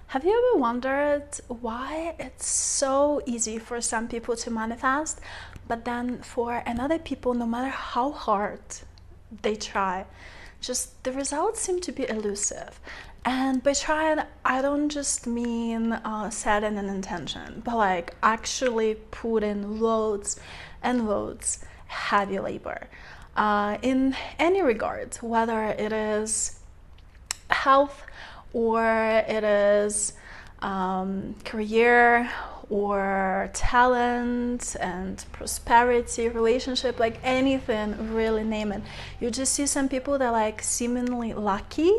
Have you ever wondered why it's so easy for some people to manifest, but then for another people, no matter how hard they try, just the results seem to be elusive? And by trying, I don't just mean setting an intention, but like actually put in loads and loads heavy labor in any regard, whether it is health or it is career or talent and prosperity, relationship, like anything, really name it. You just see some people that are like seemingly lucky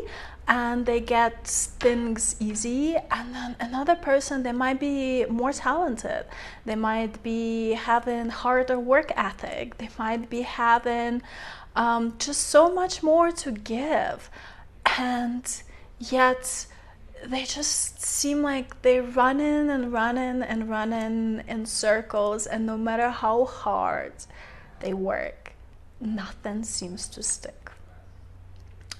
and they get things easy, and then another person, they might be more talented, they might be having harder work ethic, they might be having just so much more to give, and yet they just seem like they're running and running and running in circles, and no matter how hard they work, nothing seems to stick.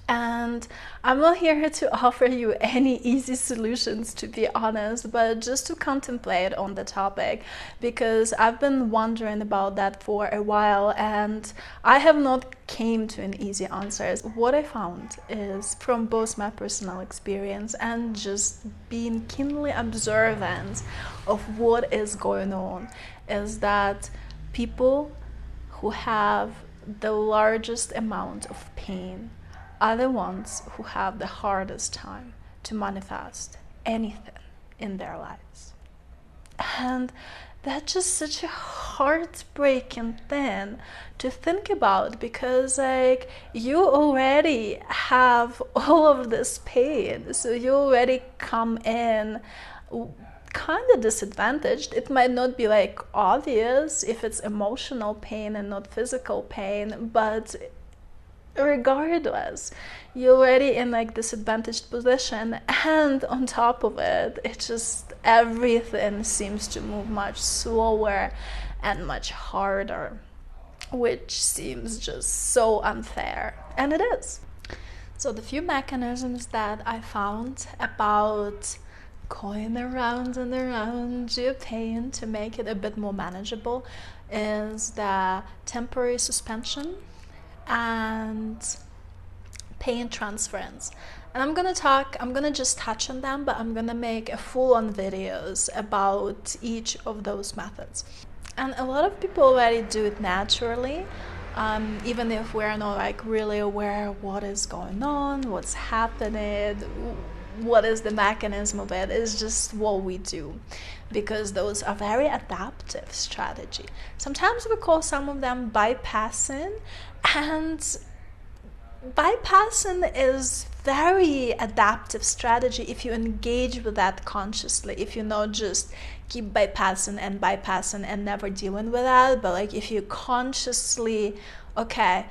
And I'm not here to offer you any easy solutions, to be honest, but just to contemplate on the topic, because I've been wondering about that for a while and I have not came to an easy answers. What I found is, from both my personal experience and just being keenly observant of what is going on, is that people who have the largest amount of pain are the ones who have the hardest time to manifest anything in their lives. And that's just such a heartbreaking thing to think about, because like you already have all of this pain, so you already come in kind of disadvantaged. It might not be like obvious if it's emotional pain and not physical pain, but regardless, you're already in like disadvantaged position, and on top of it, it just everything seems to move much slower and much harder, which seems just so unfair, and it is. So the few mechanisms that I found about going around and around your pain to make it a bit more manageable is the temporary suspension and pain transference. And I'm gonna just touch on them, but I'm gonna make a full-on videos about each of those methods. And a lot of people already do it naturally, even if we're not like really aware of what is going on, what's happening, what is the mechanism of it. Is just what we do, because those are very adaptive strategy. Sometimes we call some of them bypassing, and bypassing is very adaptive strategy if you engage with that consciously, if you not just keep bypassing and never dealing with that, but like if you consciously, okay,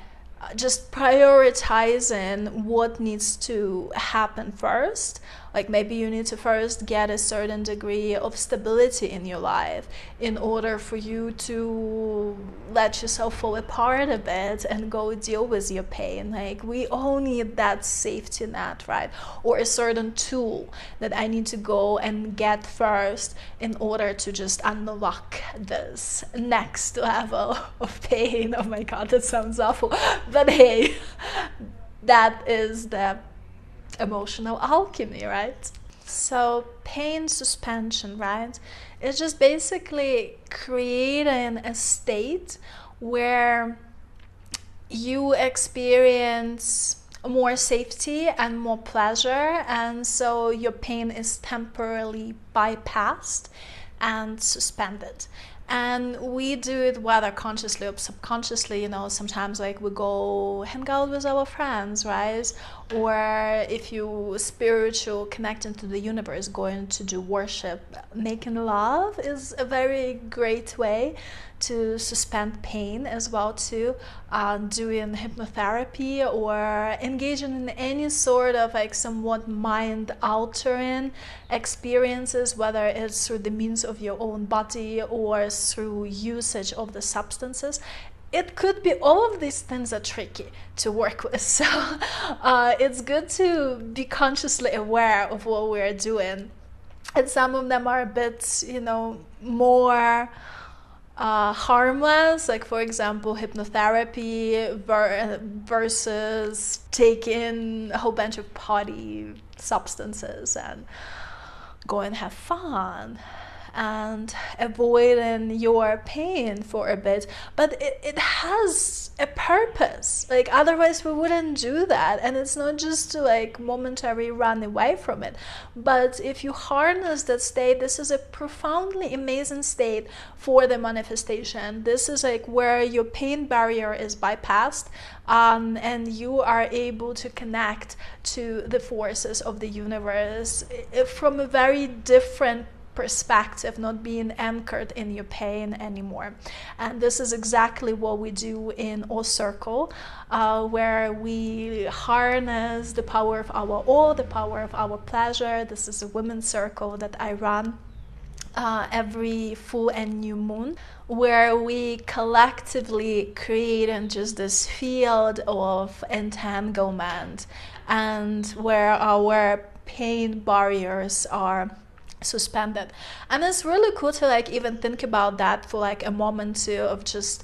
just prioritizing what needs to happen first. Like maybe you need to first get a certain degree of stability in your life in order for you to let yourself fall apart a bit and go deal with your pain. Like we all need that safety net, right? Or a certain tool that I need to go and get first in order to just unlock this next level of pain. Oh my God, that sounds awful. But hey, that is the emotional alchemy, right? So pain suspension, right? It's just basically creating a state where you experience more safety and more pleasure, and so your pain is temporarily bypassed and suspended. And we do it whether consciously or subconsciously, sometimes like we go hang out with our friends, right? Or if you spiritual, connecting to the universe, going to do worship, making love is a very great way to suspend pain as well too. Doing hypnotherapy or engaging in any sort of like somewhat mind altering experiences, whether it's through the means of your own body or through usage of the substances. It could be all of these things are tricky to work with, so it's good to be consciously aware of what we're doing and some of them are a bit, more harmless, like for example hypnotherapy versus taking a whole bunch of party substances and go and have fun and avoiding your pain for a bit. But it has a purpose, like otherwise we wouldn't do that. And it's not just to like momentary run away from it, but if you harness that state, this is a profoundly amazing state for the manifestation. This is like where your pain barrier is bypassed, and you are able to connect to the forces of the universe from a very different perspective, not being anchored in your pain anymore. And this is exactly what we do in All Circle, where we harness the power of our all, the power of our pleasure. This is a women's circle that I run every full and new moon, where we collectively create just this field of entanglement, and where our pain barriers are suspended. And it's really cool to like even think about that for like a moment too, of just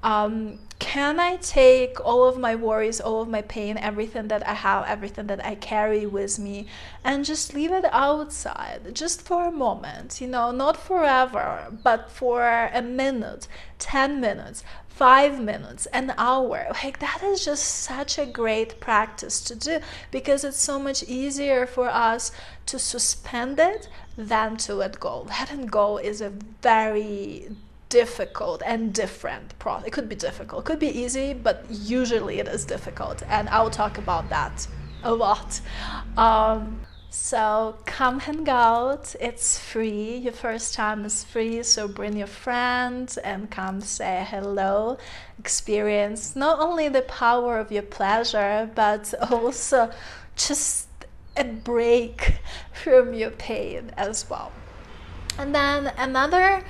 can I take all of my worries, all of my pain, everything that I have, everything that I carry with me, and just leave it outside just for a moment, not forever, but for a minute, 10 minutes, 5 minutes, an hour. Like that is just such a great practice to do, because it's so much easier for us to suspend it than to let go. Letting go is a very difficult and different process. It could be difficult, it could be easy, but usually it is difficult, and I'll talk about that a lot. So come hang out, it's free, your first time is free, so bring your friends and come say hello, experience not only the power of your pleasure, but also just a break from your pain as well. And then another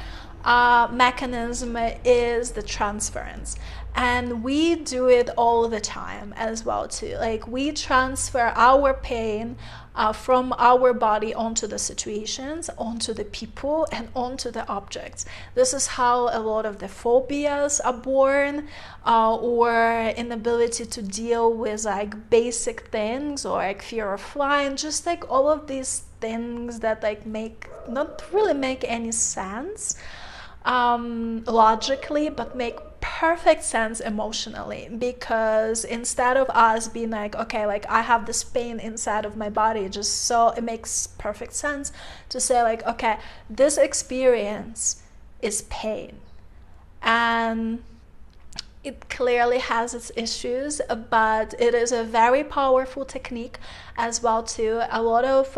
mechanism is the transference, and we do it all the time as well too. Like we transfer our pain from our body onto the situations, onto the people, and onto the objects. This is how a lot of the phobias are born, or inability to deal with like basic things, or like fear of flying, just like all of these things that like not really make any sense logically, but make perfect sense emotionally. Because instead of us being like, okay, like I have this pain inside of my body, just so it makes perfect sense to say like, okay, this experience is pain, and it clearly has its issues, but it is a very powerful technique as well too. A lot of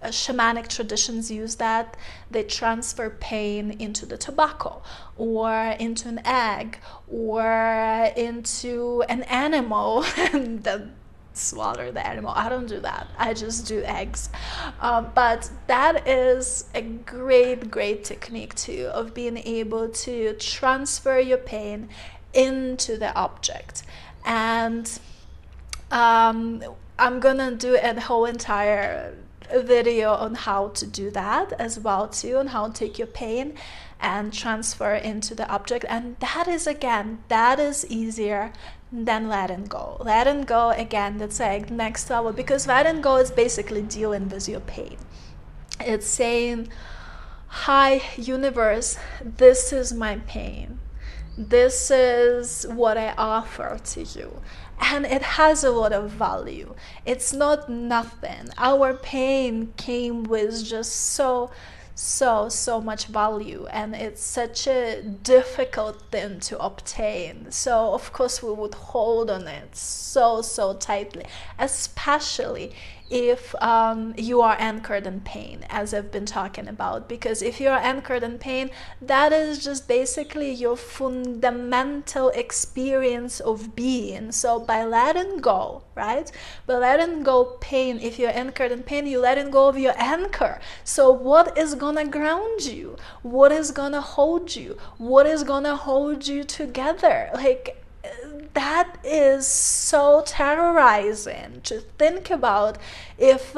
shamanic traditions use that. They transfer pain into the tobacco, or into an egg, or into an animal and then slaughter the animal. I don't do that, I just do eggs. But that is a great technique too, of being able to transfer your pain into the object. And I'm gonna do a whole entire video on how to do that as well too, on how to take your pain and transfer into the object. And that is easier than letting go. Letting go, again, that's like next level, because letting go is basically dealing with your pain. It's saying, hi universe, this is my pain, this is what I offer to you. And it has a lot of value. It's not nothing. Our pain came with just so much value, and it's such a difficult thing to obtain. So of course we would hold on it so tightly, especially if you are anchored in pain, as I've been talking about. Because if you are anchored in pain, that is just basically your fundamental experience of being. So by letting go, right? By letting go pain, if you're anchored in pain, you're letting go of your anchor. So what is gonna ground you? What is gonna hold you? What is gonna hold you together? Like, that is so terrorizing to think about. If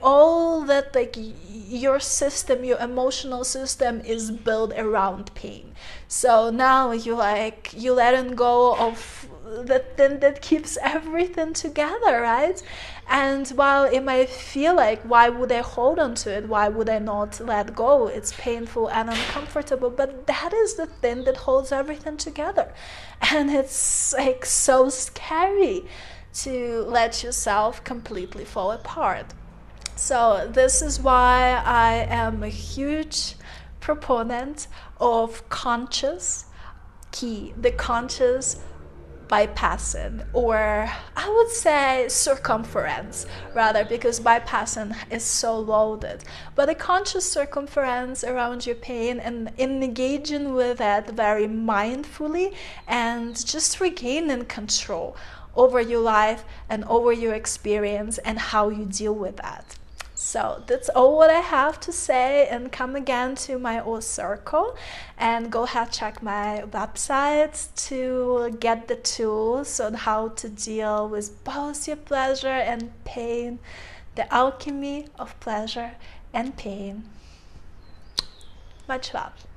all that, like, your system, your emotional system is built around pain, so now you letting go of the thing that keeps everything together, right? And while it might feel like, why would I hold on to it, why would I not let go, it's painful and uncomfortable, but that is the thing that holds everything together. And it's like so scary to let yourself completely fall apart. So this is why I am a huge proponent of the conscious bypassing, or I would say circumference rather, because bypassing is so loaded, but a conscious circumference around your pain and engaging with it very mindfully and just regaining control over your life and over your experience and how you deal with that. So that's all what I have to say, and come again to my old circle and go ahead, check my website to get the tools on how to deal with both your pleasure and pain, the alchemy of pleasure and pain. Much love.